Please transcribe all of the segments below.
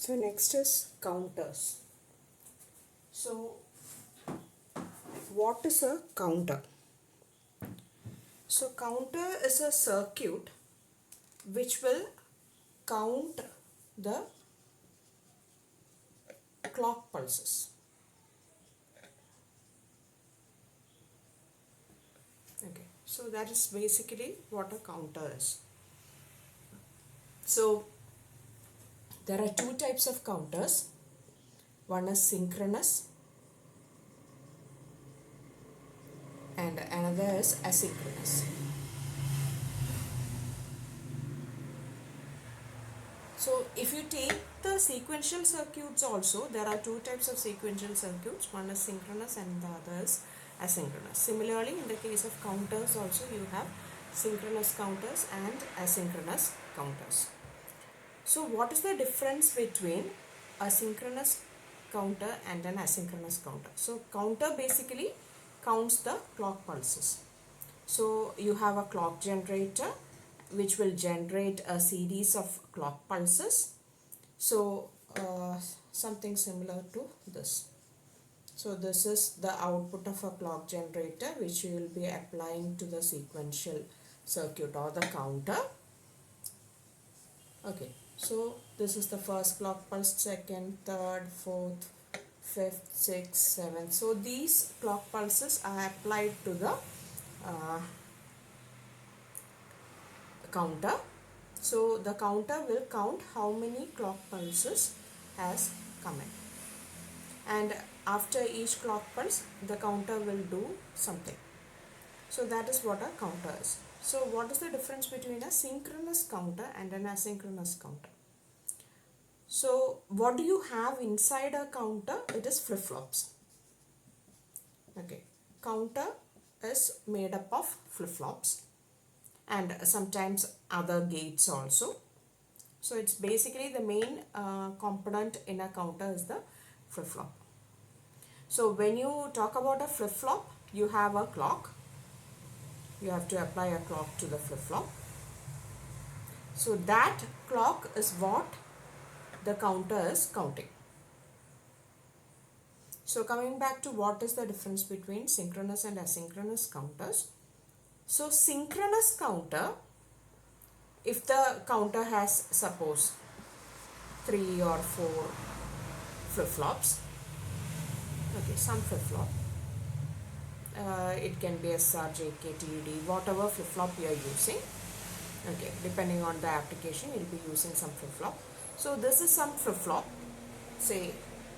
So next is counters. So what is a counter? So counter is a circuit which will count the clock pulses. Okay, so that is basically what a counter is. So there are two types of counters. One is synchronous and another is asynchronous. So if you take the sequential circuits also, there are two types of sequential circuits. One is synchronous and the other is asynchronous. Similarly, in the case of counters also, you have synchronous counters and asynchronous counters. So what is the difference between a synchronous counter and an asynchronous counter? So counter basically counts the clock pulses. So you have a clock generator which will generate a series of clock pulses. So something similar to this. So this is the output of a clock generator which you will be applying to the sequential circuit or the counter. Okay, so this is the first clock pulse, second, third, fourth, fifth, sixth, seventh. So these clock pulses are applied to the counter. So the counter will count how many clock pulses has come in. And after each clock pulse, the counter will do something. So that is what a counter is. So what is the difference between a synchronous counter and an asynchronous counter? So what do you have inside a counter? It is flip-flops. Okay, counter is made up of flip-flops and sometimes other gates also. So it's basically the main component in a counter is the flip-flop. So when you talk about a flip-flop, you have a clock. You have to apply a clock to the flip-flop. So that clock is what the counter is counting. So coming back to what is the difference between synchronous and asynchronous counters. So synchronous counter, if the counter has suppose 3 or 4 flip-flops, okay, some flip-flop, it can be SR, JK, TD, whatever flip-flop you are using, okay, depending on the application you will be using some flip-flop. So this is some flip-flop, say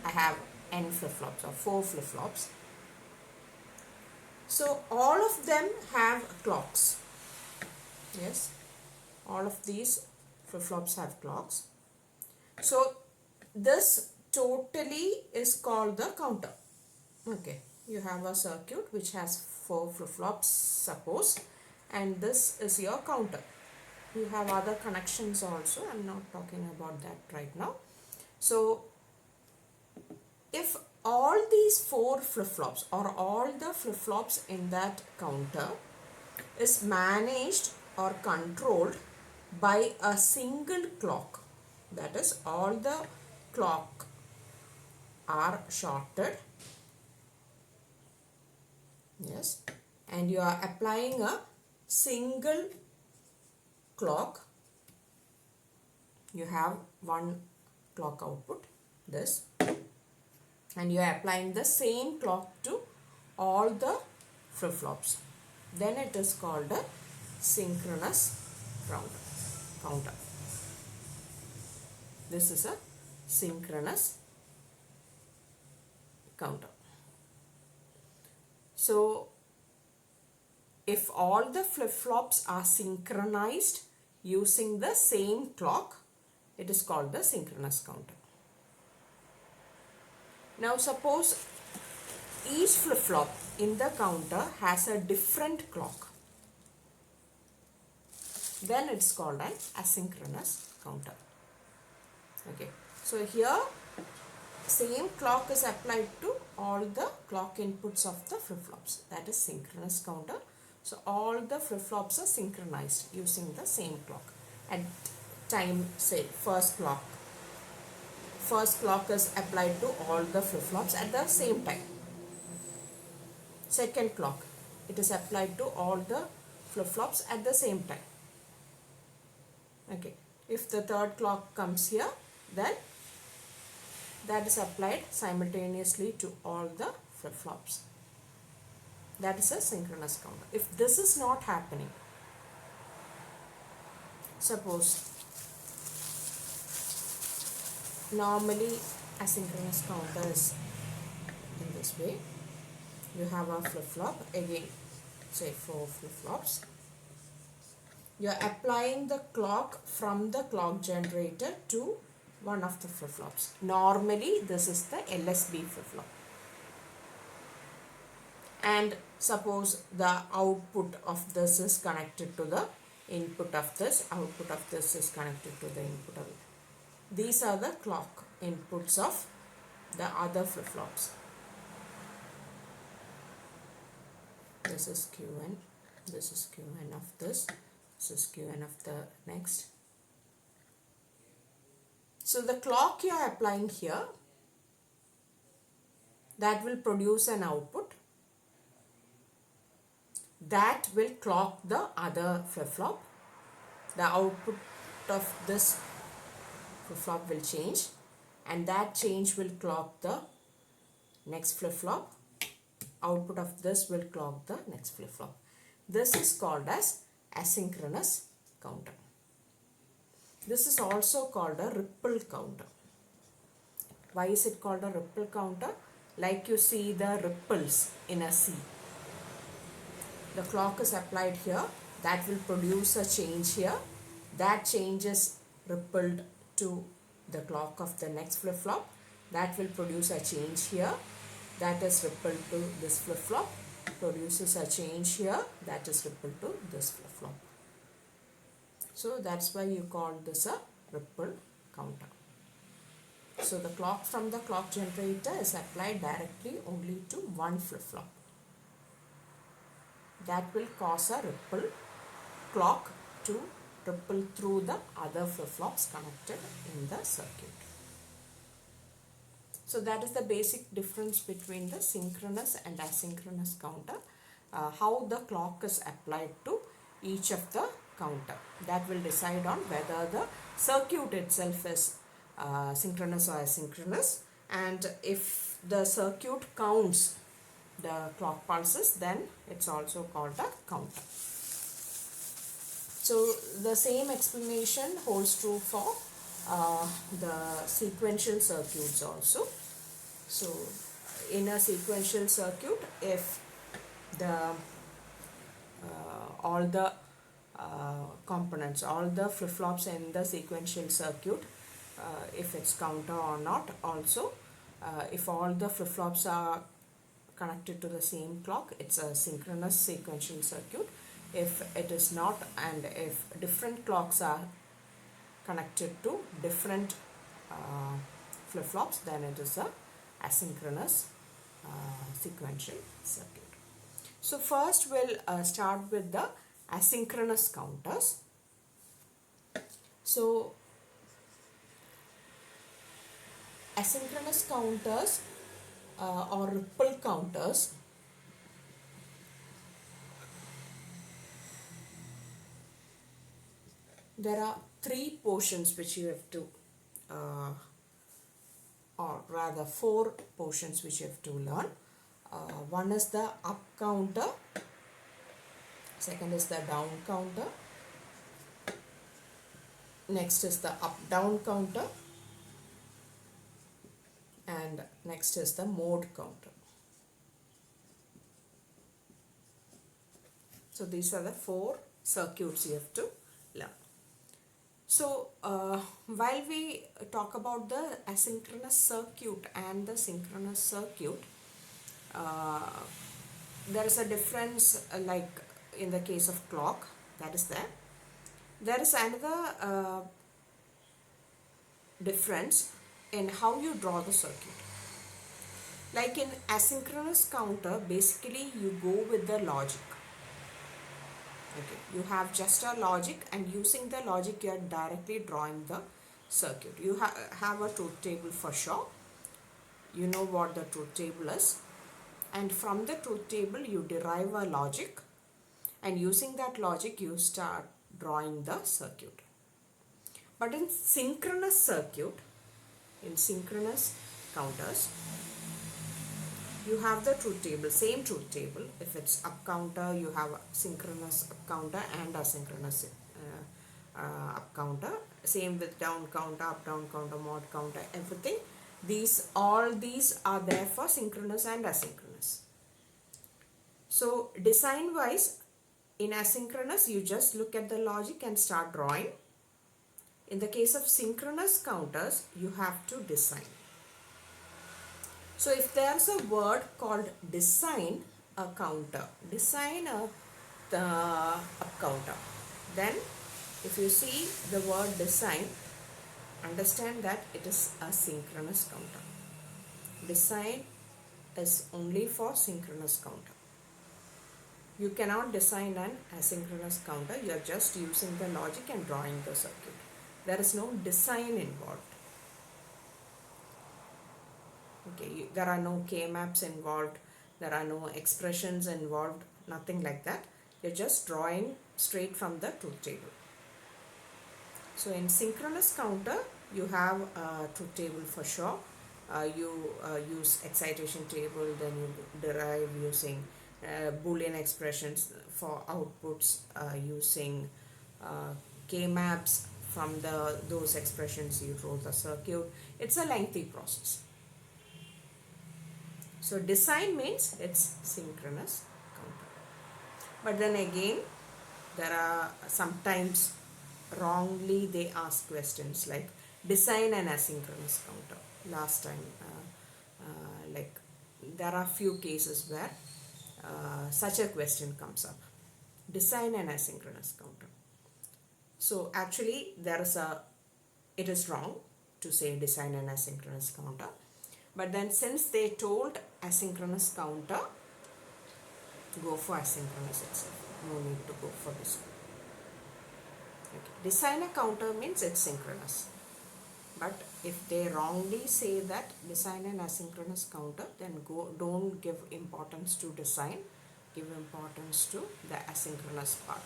I have n flip-flops or 4 flip-flops. So all of them have clocks. Yes, all of these flip-flops have clocks. So this totally is called the counter. Okay, you have a circuit which has 4 flip-flops suppose, and this is your counter. You have other connections also. I'm not talking about that right now. So if all these 4 flip-flops or all the flip-flops in that counter is managed or controlled by a single clock, that is all the clock are shorted, yes, and you are applying a single clock, you have one clock output, this, and you are applying the same clock to all the flip-flops, then it is called a synchronous counter. This is a synchronous counter. So if all the flip-flops are synchronized using the same clock, it is called the synchronous counter. Now suppose each flip-flop in the counter has a different clock, then it's called an asynchronous counter. Okay, so here same clock is applied to all the clock inputs of the flip-flops, that is synchronous counter. So all the flip-flops are synchronized using the same clock at time, say first clock first clock is applied to all the flip-flops at the same time. Second clock, it is applied to all the flip-flops at the same time. Okay, if the third clock comes here, then that is applied simultaneously to all the flip-flops. That is a synchronous counter. If this is not happening, suppose normally asynchronous counter is in this way. You have a flip-flop, again say 4 flip-flops. You are applying the clock from the clock generator to one of the flip-flops. Normally this is the LSB flip-flop. And suppose the output of this is connected to the input of this, output of this is connected to the input of it. These are the clock inputs of the other flip-flops. This is Qn, this is Qn of this is Qn of the next. So the clock you are applying here, that will produce an output. That will clock the other flip-flop. The output of this flip-flop will change, and that change will clock the next flip-flop. Output of this will clock the next flip-flop. This is called as asynchronous counter. This is also called a ripple counter. Why is it called a ripple counter? Like you see the ripples in a sea. The clock is applied here, that will produce a change here. That change is rippled to the clock of the next flip-flop. That will produce a change here. That is rippled to this flip-flop. Produces a change here. That is rippled to this flip-flop. So that's why you call this a ripple counter. So the clock from the clock generator is applied directly only to one flip-flop. That will cause a ripple clock to ripple through the other flip-flops connected in the circuit. So that is the basic difference between the synchronous and asynchronous counter. How the clock is applied to each of the counter. That will decide on whether the circuit itself is synchronous or asynchronous, and if the circuit counts the clock pulses, then it's also called a counter. So the same explanation holds true for the sequential circuits also. So in a sequential circuit, if the all the components, all the flip-flops in the sequential circuit, if it's counter or not, also if all the flip-flops are connected to the same clock, it's a synchronous sequential circuit. If it is not, and if different clocks are connected to different flip-flops, then it is a asynchronous sequential circuit. So first we'll start with the asynchronous counters. So asynchronous counters or ripple counters, there are three portions which you have to or rather 4 portions which you have to learn. One is the up counter, second is the down counter, next is the up down counter, and next is the mode counter. So these are the 4 circuits you have to learn. So while we talk about the asynchronous circuit and the synchronous circuit, there is a difference, like in the case of clock, that is there. There is another difference in how you draw the circuit. Like in asynchronous counter, basically you go with the logic. Okay, you have just a logic, and using the logic you are directly drawing the circuit. You have a truth table for sure. You know what the truth table is, and from the truth table you derive a logic, and using that logic you start drawing the circuit. But in synchronous circuit, in synchronous counters, you have the truth table, same truth table. If it's up counter, you have synchronous up counter and asynchronous up counter. Same with down counter, up down counter, mod counter, everything. All these are there for synchronous and asynchronous. So design wise, in asynchronous you just look at the logic and start drawing. In the case of synchronous counters, you have to design. So if there's a word called design a counter, design the up counter, then if you see the word design, understand that it is a synchronous counter. Design is only for synchronous counter. You cannot design an asynchronous counter. You are just using the logic and drawing the circuit. There is no design involved. Okay, there are no K-maps involved, there are no expressions involved, nothing like that. You're just drawing straight from the truth table. So in synchronous counter, you have a truth table for sure. You use excitation table, then you derive using Boolean expressions for outputs, using K-maps. From those expressions you draw the circuit. It's a lengthy process. So design means it's synchronous counter. But then again, there are sometimes wrongly they ask questions like design an asynchronous counter. Last time, like there are few cases where such a question comes up. Design an asynchronous counter. So actually it is wrong to say design an asynchronous counter. But then since they told asynchronous counter, go for asynchronous itself. No need to go for design. Okay. Design a counter means it's synchronous. But if they wrongly say that design an asynchronous counter, then don't give importance to design. Give importance to the asynchronous part.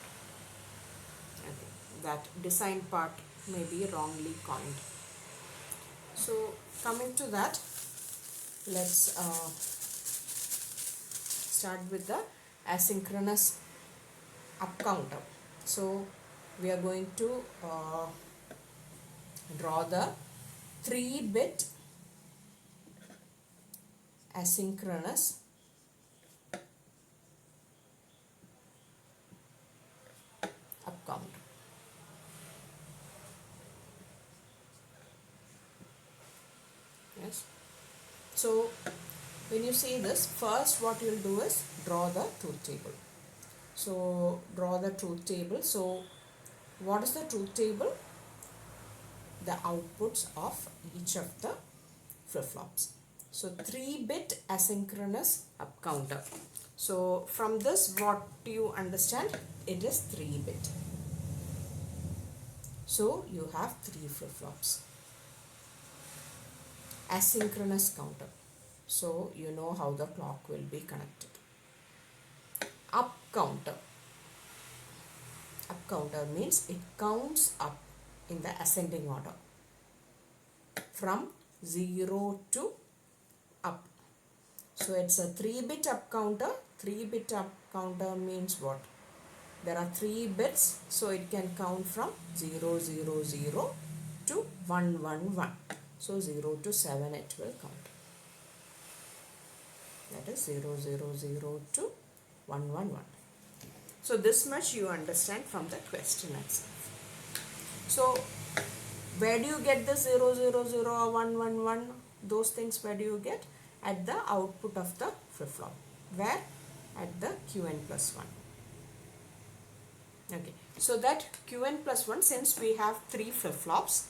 Okay. That design part may be wrongly coined. So coming to that, let's start with the asynchronous up counter. So we are going to draw the 3-bit asynchronous up counter. Yes. So when you see this, first what you will do is draw the truth table. So draw the truth table. So what is the truth table? The outputs of each of the flip-flops. So 3-bit asynchronous up counter. So from this, what do you understand? It is 3-bit. So you have 3 flip-flops. Asynchronous counter. So you know how the clock will be connected. Up counter. Up counter means it counts up in the ascending order from 0 to up. So it's a 3-bit up counter. 3-bit up counter means what? There are 3 bits, so it can count from 0, 0, 0 to 1, 1, 1. So 0 to 7 it will count. That is 0, 0, 0 to 1, 1, 1. So this much you understand from the question itself. So where do you get the 0, 0, 0 or 1, 1, 1? Those things where do you get? At the output of the flip-flop. Where? At the Qn plus 1. Okay. So that Qn plus 1, since we have 3 flip-flops,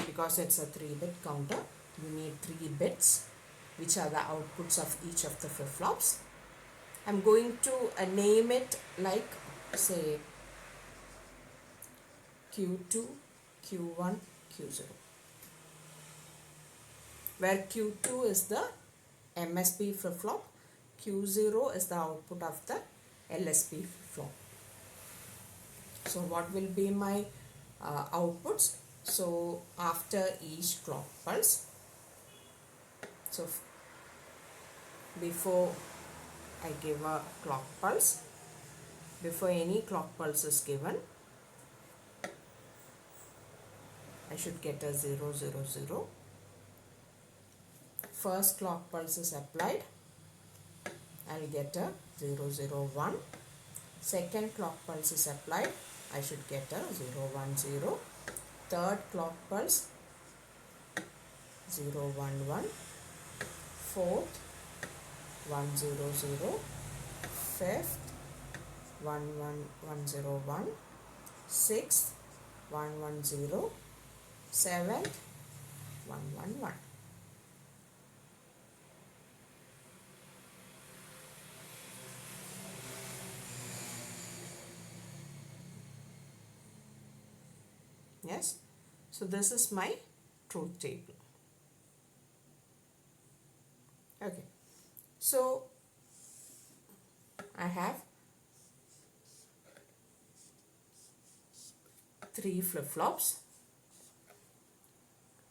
because it's a 3-bit counter, you need 3 bits, which are the outputs of each of the flip-flops. I'm going to name it like, say, Q2, Q1, Q0, where Q2 is the MSB flip-flop, Q0 is the output of the LSB flip-flop. So what will be my outputs? So after each clock pulse, so before I give a clock pulse, before any clock pulse is given, I should get a 0, 0, 0. First clock pulse is applied, I'll get a 0, 0, 1. Second clock pulse is applied, I should get a 0, 1, 0. Third clock pulse, 0, 1, 1. Fourth, 1, 0, 0. Fifth, 1, 1, 1, 0, 1. Sixth, 1, 1, 0. Seventh, 1, 1, 1. Yes, so this is my truth table. Okay, so I have 3 flip-flops.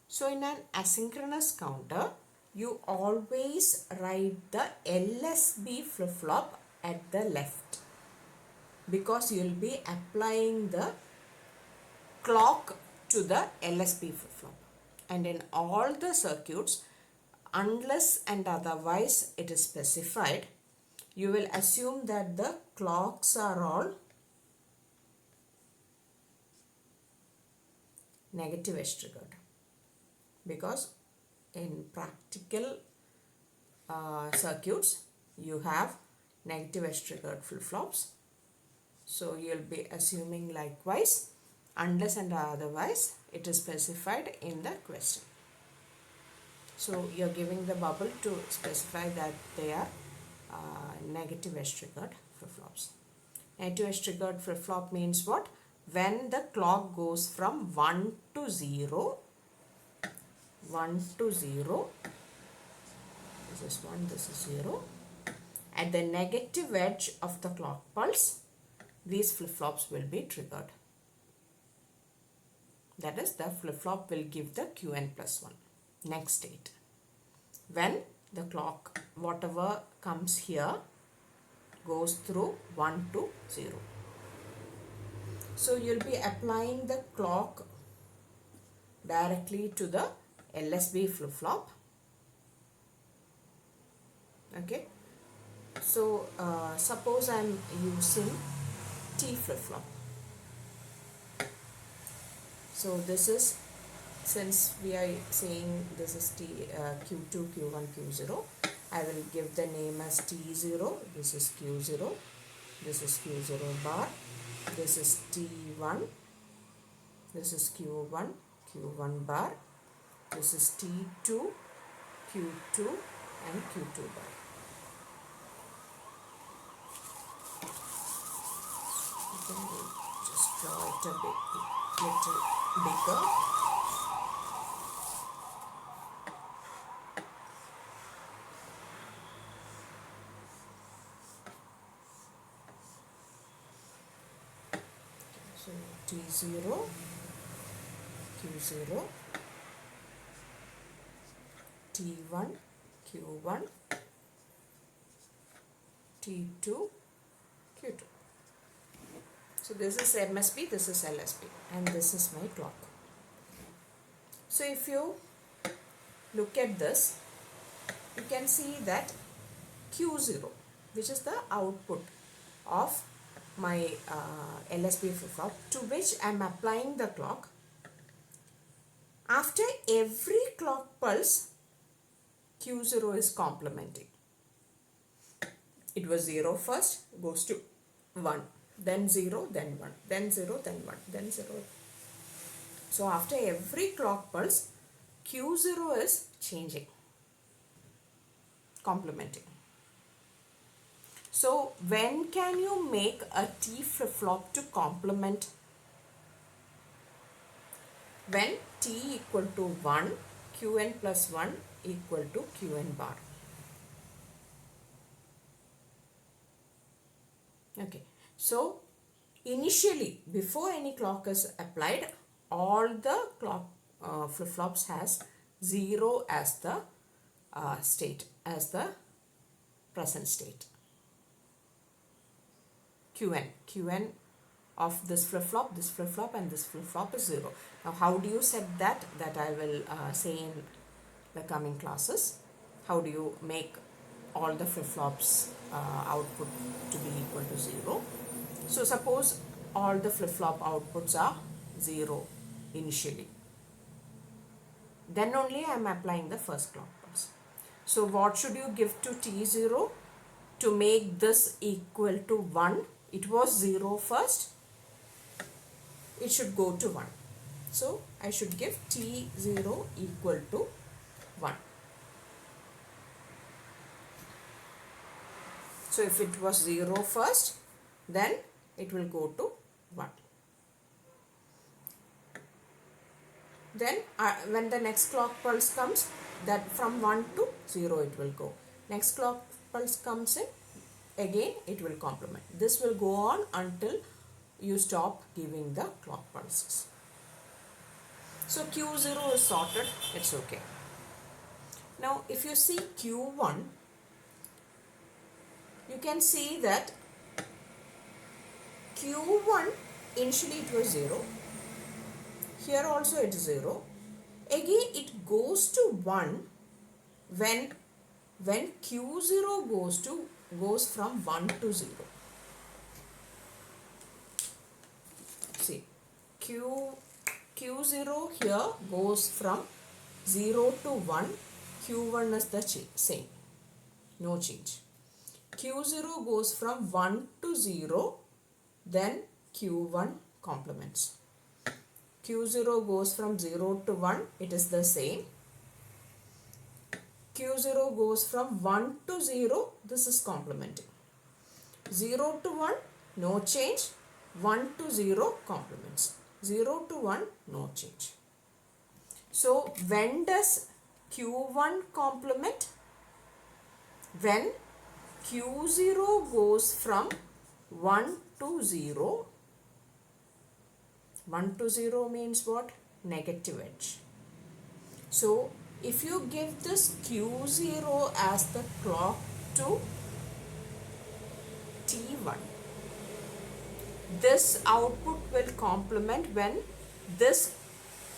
So in an asynchronous counter, you always write the LSB flip-flop at the left, because you will be applying the clock to the LSB flip-flop. And in all the circuits, unless and otherwise it is specified, you will assume that the clocks are all negative edge triggered, because in practical circuits you have negative edge triggered flip-flops. So you will be assuming likewise, unless and otherwise it is specified in the question. So you are giving the bubble to specify that they are negative edge triggered flip-flops. Negative edge triggered flip-flop means what? When the clock goes from 1 to 0, 1 to 0, this is 1, this is 0, at the negative edge of the clock pulse, these flip-flops will be triggered. That is, the flip-flop will give the Qn plus 1. Next state, when the clock, whatever comes here, goes through 1 to 0. So you'll be applying the clock directly to the LSB flip-flop. Okay. So suppose I'm using T flip-flop. So this is, since we are saying this is Q2, Q1, Q0, I will give the name as T0, this is Q0, this is Q0 bar, this is T1, this is Q1, Q1 bar, this is T2, Q2 and Q2 bar. Then we'll just draw it a bit, little bigger. So T0, Q0, T1, Q1, T2, Q2. So this is MSB, this is LSB, and this is my clock. So if you look at this, you can see that Q0, which is the output of my LSB flip-flop, to which I am applying the clock. After every clock pulse, Q0 is complementing. It was 0 first, goes to 1, then 0, then 1, then 0, then 1, then 0. So after every clock pulse, Q0 is changing, complementing. So when can you make a T flip-flop to complement? when t equal to 1, qn plus 1 equal to qn bar. Okay, so initially before any clock is applied, all the clock flip-flops has 0 as the state, as the present state. Qn of this flip-flop and this flip-flop is 0. Now how do you set that? That I will say in the coming classes. How do you make all the flip-flops output to be equal to 0? So suppose all the flip-flop outputs are 0 initially. Then only I am applying the first clock pulse. So what should you give to T0 to make this equal to 1? It was 0 first. It should go to 1. So I should give T0 equal to 1. So if it was 0 first, then it will go to 1. Then when the next clock pulse comes, that from 1 to 0 it will go. Next clock pulse comes in, again it will complement. This will go on until you stop giving the clock pulses. So Q0 is sorted, it's okay. Now if you see Q1, you can see that Q1 initially it was 0. Here also it is 0. Again it goes to 1 when Q0 goes from 1 to 0. See, Q0 here goes from 0 to 1. Q1 is the same, no change. Q0 goes from 1 to 0, then Q1 complements. Q0 goes from 0 to 1, it is the same. Q0 goes from 1 to 0, this is complementing. 0 to 1, no change. 1 to 0, complements. 0 to 1, no change. So when does Q1 complement? When Q0 goes from 1 to 0. 1 to 0 means what? Negative edge. So if you give this Q0 as the clock to T1, this output will complement when this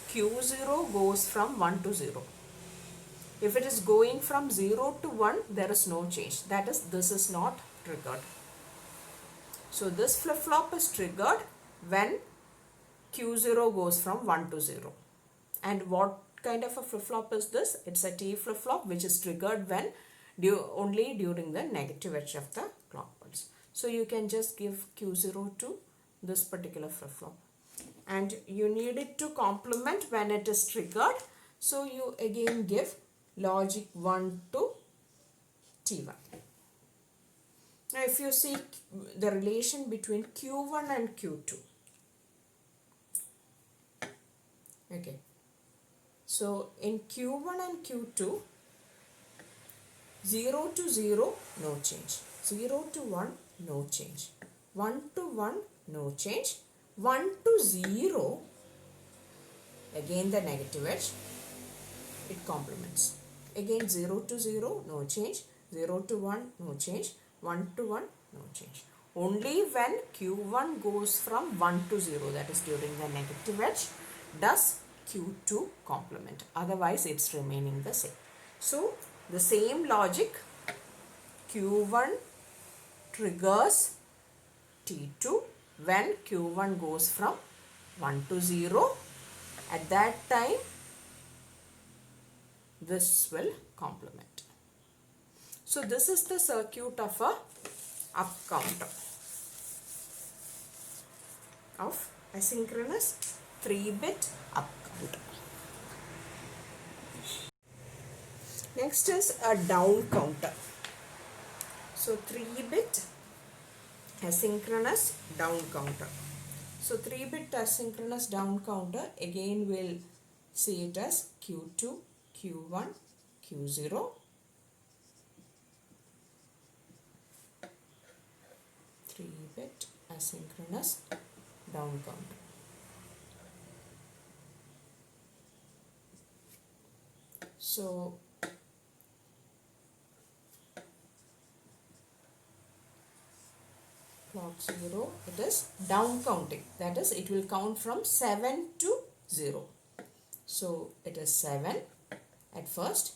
Q0 goes from 1 to 0. If it is going from 0 to 1, there is no change. That is, this is not triggered. So this flip-flop is triggered when Q0 goes from 1 to 0. And what kind of a flip-flop is this? It's a T flip-flop which is triggered when only during the negative edge of the clock pulse. So you can just give Q0 to this particular flip-flop. And you need it to complement when it is triggered. So you again give logic 1 to T1. Now if you see the relation between Q1 and Q2. Okay. So in Q1 and Q2, 0 to 0, no change. 0 to 1, no change. 1 to 1, no change. 1 to 0, again the negative edge, it complements. Again 0 to 0, no change. 0 to 1, no change. 1 to 1, no change. Only when Q1 goes from 1 to 0, that is during the negative edge, does Q2 complement. Otherwise, it's remaining the same. So, the same logic, Q1 triggers T2 when Q1 goes from 1 to 0. At that time, this will complement. So, this is the circuit of a up counter of asynchronous 3-bit up counter. Next is a down counter. So 3-bit asynchronous down counter. So 3-bit asynchronous down counter, again we'll see it as Q2, Q1, Q0. 3-bit asynchronous down counter. So clock 0, it is down counting. That is, it will count from 7 to 0. So it is 7 at first.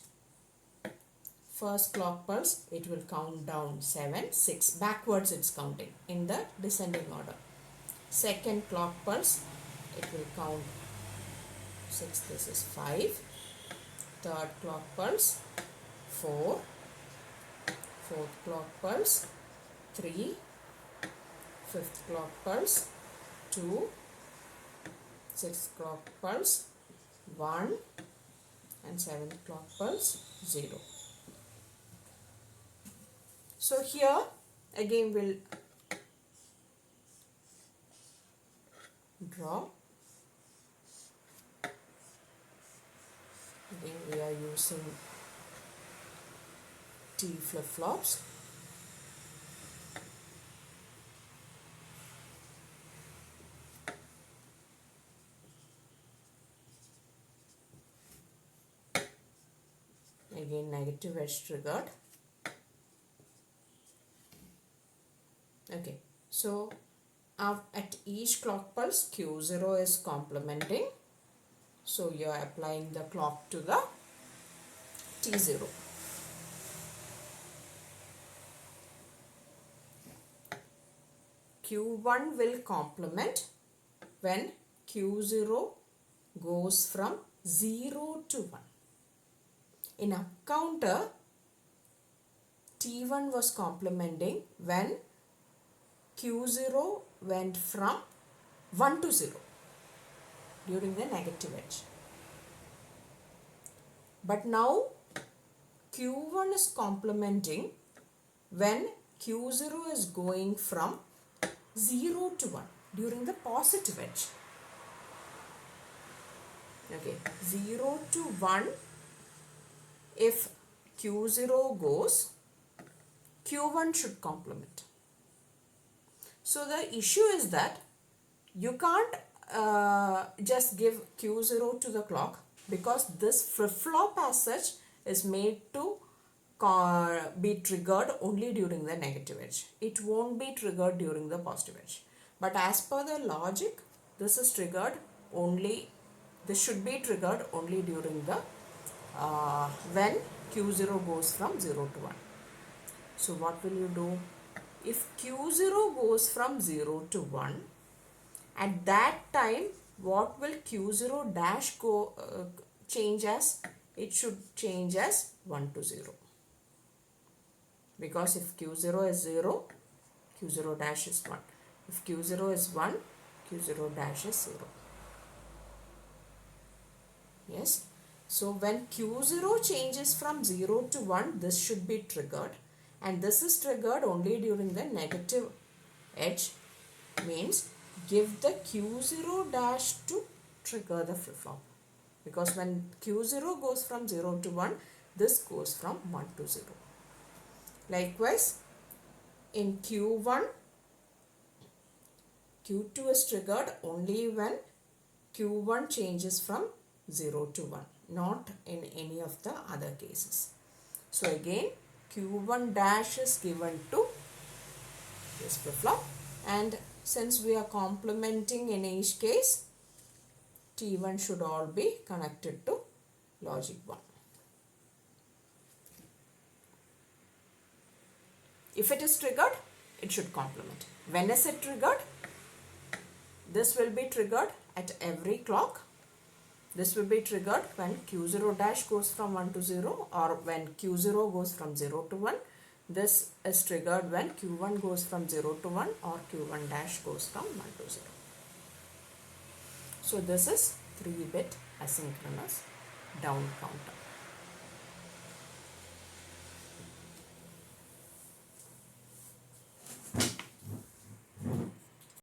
First clock pulse, it will count down 7, 6. Backwards it's counting in the descending order. Second clock pulse, it will count 6, this is 5. Third clock pulse, 4. Fourth clock pulse, 3. Fifth clock pulse, 2. Sixth clock pulse, 1. And seventh clock pulse, 0. So here again we'll draw. Again we are using T flip-flops. Again negative edge triggered. Okay, so at each clock pulse Q0 is complementing. So you are applying the clock to the T0. Q1 will complement when Q0 goes from 0 to 1. In up counter, T1 was complementing when Q0 went from 1 to 0 during the negative edge. But now Q1 is complementing when Q0 is going from 0 to 1 during the positive edge. Okay, 0 to 1, if Q0 goes, Q1 should complement. So the issue is that you can't just give Q0 to the clock, because this flip-flop as such is made to be triggered only during the negative edge. It won't be triggered during the positive edge. But as per the logic, this is triggered only, this should be triggered only during the when Q0 goes from 0 to 1. So what will you do? If Q0 goes from 0 to 1, at that time what will Q0 dash go change as? It should change as 1 to 0. Because if Q0 is 0, Q0 dash is 1. If Q0 is 1, Q0 dash is 0. Yes. So when Q0 changes from 0 to 1, this should be triggered. And this is triggered only during the negative edge. Means give the Q0 dash to trigger the flip-flop. Because when Q0 goes from 0 to 1, this goes from 1 to 0. Likewise, in Q1, Q2 is triggered only when Q1 changes from 0 to 1, not in any of the other cases. So again, Q1 dash is given to this flip-flop, and since we are complementing in each case, T1 should all be connected to logic 1. If it is triggered, it should complement. When is it triggered? This will be triggered at every clock. This will be triggered when Q0 dash goes from 1 to 0, or when Q0 goes from 0 to 1. This is triggered when Q1 goes from 0 to 1 or Q1 dash goes from 1 to 0. So this is 3-bit asynchronous down counter.